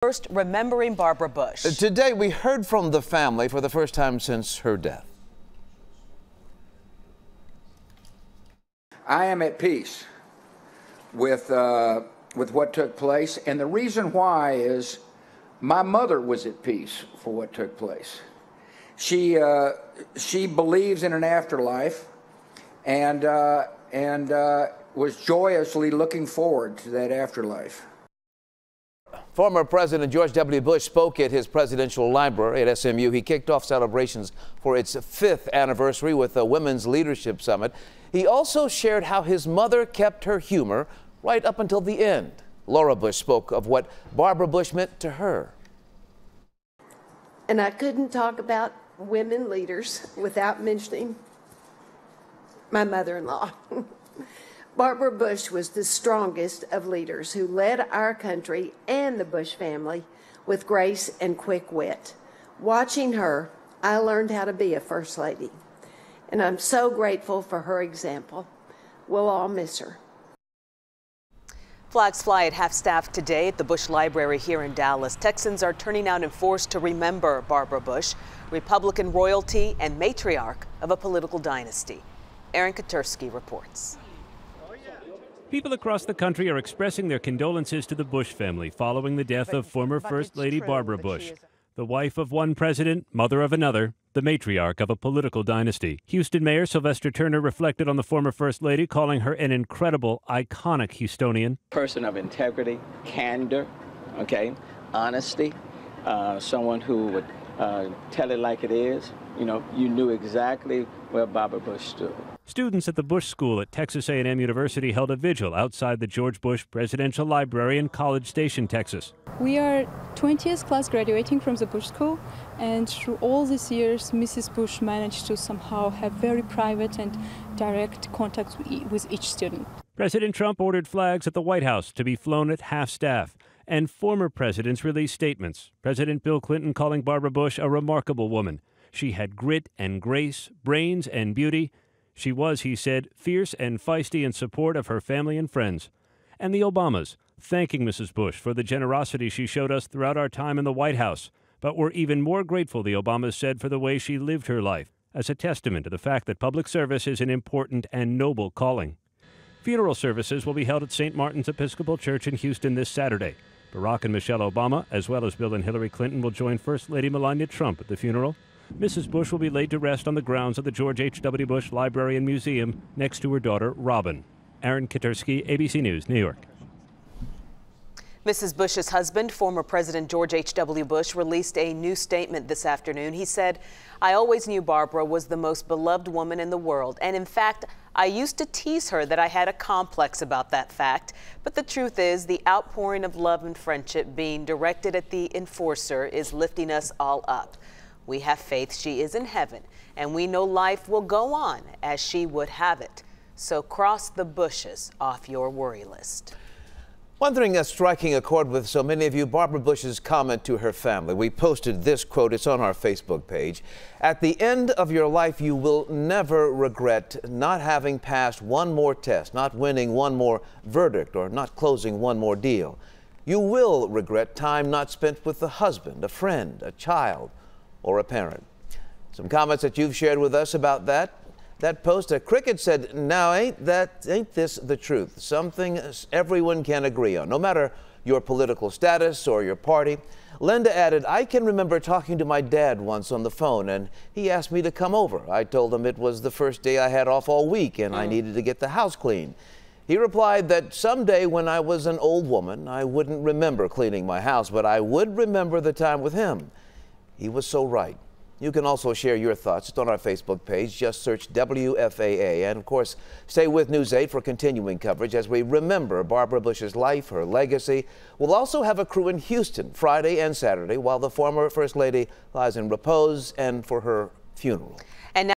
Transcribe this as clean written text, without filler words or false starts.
First, remembering Barbara Bush. Today, we heard from the family for the first time since her death. I am at peace with what took place, and the reason why is my mother was at peace for what took place. She believes in an afterlife, and was joyously looking forward to that afterlife. Former President George W. Bush spoke at his presidential library at SMU. He kicked off celebrations for its 5th anniversary with a Women's Leadership Summit. He also shared how his mother kept her humor right up until the end. Laura Bush spoke of what Barbara Bush meant to her. And I couldn't talk about women leaders without mentioning my mother-in-law. Barbara Bush was the strongest of leaders who led our country and the Bush family with grace and quick wit. Watching her, I learned how to be a First Lady, and I'm so grateful for her example. We'll all miss her. Flags fly at half-staff today at the Bush Library here in Dallas. Texans are turning out in force to remember Barbara Bush, Republican royalty and matriarch of a political dynasty. Aaron Katersky reports. People across the country are expressing their condolences to the Bush family following the death of former First Lady Barbara Bush, the wife of one president, mother of another, the matriarch of a political dynasty. Houston Mayor Sylvester Turner reflected on the former First Lady, calling her an incredible, iconic Houstonian. Person of integrity, candor, honesty, someone who would tell it like it is. You know, you knew exactly where Barbara Bush stood. Students at the Bush School at Texas A&M University held a vigil outside the George Bush Presidential Library in College Station, Texas. We are 20th class graduating from the Bush School, and through all these years, Mrs. Bush managed to somehow have very private and direct contact with each student. President Trump ordered flags at the White House to be flown at half-staff, and former presidents released statements. President Bill Clinton calling Barbara Bush a remarkable woman. She had grit and grace, brains and beauty. She was, he said, fierce and feisty in support of her family and friends. And the Obamas, thanking Mrs. Bush for the generosity she showed us throughout our time in the White House, but were even more grateful, the Obamas said, for the way she lived her life, as a testament to the fact that public service is an important and noble calling. Funeral services will be held at St. Martin's Episcopal Church in Houston this Saturday. Barack and Michelle Obama, as well as Bill and Hillary Clinton, will join First Lady Melania Trump at the funeral. Mrs. Bush will be laid to rest on the grounds of the George H.W. Bush Library and Museum next to her daughter, Robin. Aaron Katersky, ABC News, New York. Mrs. Bush's husband, former President George H.W. Bush, released a new statement this afternoon. He said, "I always knew Barbara was the most beloved woman in the world. And in fact, I used to tease her that I had a complex about that fact. But the truth is, the outpouring of love and friendship being directed at the enforcer is lifting us all up. We have faith she is in heaven, and we know life will go on as she would have it. So cross the Bushes off your worry list." One thing that's striking a chord with so many of you, Barbara Bush's comment to her family. We posted this quote, it's on our Facebook page. "At the end of your life, you will never regret not having passed one more test, not winning one more verdict, or not closing one more deal. You will regret time not spent with a husband, a friend, a child, or a parent." Some comments that you've shared with us about that post. Cricket said, "Now ain't this the truth? Something everyone can agree on, no matter your political status or your party." Linda added, "I can remember talking to my dad once on the phone, and he asked me to come over. I told him it was the first day I had off all week and I needed to get the house clean. He replied that someday when I was an old woman, I wouldn't remember cleaning my house, but I would remember the time with him. He was so right." You can also share your thoughts. It's on our Facebook page. Just search WFAA. And, of course, stay with News 8 for continuing coverage as we remember Barbara Bush's life, her legacy. We'll also have a crew in Houston Friday and Saturday while the former First Lady lies in repose and for her funeral.